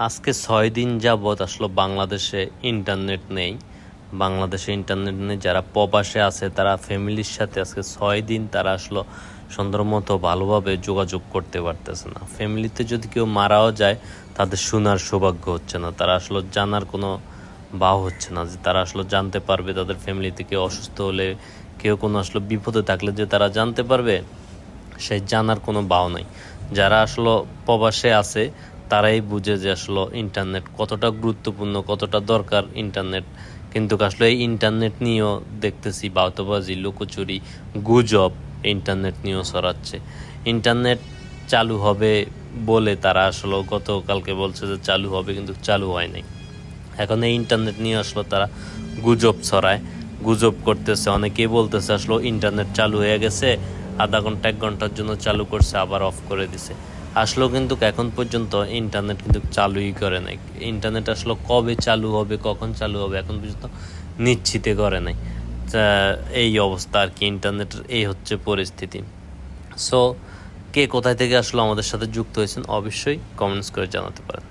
আজকে 6 দিন যাবৎ আসলে বাংলাদেশে ইন্টারনেট নেই। যারা প্রবাসে আছে তারা ফ্যামিলির সাথে আজকে 6 দিন তারা আসলে সুন্দর মতো ভালোভাবে যোগাযোগ করতে পারতেছে না। ফ্যামিলিতে যদি কেউ মারাও যায় তাদের শোনার সৌভাগ্য হচ্ছে না, তারা আসলে জানার কোনো বাও হচ্ছে না যে তারা আসলে জানতে পারবে তাদের ফ্যামিলিতে কেউ অসুস্থ হলে, কেউ কোনো আসলে বিপদে থাকলে যে তারা জানতে পারবে সেই জানার কোনো বাও নাই। যারা আসলে প্রবাসে আছে তারাই বুঝে যে আসলে ইন্টারনেট কতটা গুরুত্বপূর্ণ, কতটা দরকার ইন্টারনেট। কিন্তু আসলে এই ইন্টারনেট নিয়েও দেখতেছি বাউতাবাজি, লুকোচুরি, গুজব ইন্টারনেট নিয়েও ছড়াচ্ছে। ইন্টারনেট চালু হবে বলে তারা আসলে গতকালকে বলছে যে চালু হবে, কিন্তু চালু হয় নাই। এখন এই ইন্টারনেট নিয়ে আসলে তারা গুজব ছড়ায়, গুজব করতেছে। অনেকেই বলতেছে আসলে ইন্টারনেট চালু হয়ে গেছে, আধা ঘন্টা 1 ঘন্টার জন্য চালু করছে আবার অফ করে দিছে। আসলেও কিন্তু এখন পর্যন্ত ইন্টারনেট কিন্তু চালুই করে নাই। ইন্টারনেট আসলে কবে চালু হবে, কখন চালু হবে এখন পর্যন্ত নিশ্চিত করে নাই। এই অবস্থা আর কি, ইন্টারনেটের এই হচ্ছে পরিস্থিতি। সো কে কোথায় থেকে আসলে আমাদের সাথে যুক্ত হয়েছেন অবশ্যই কমেন্টস করে জানাতে পারেন।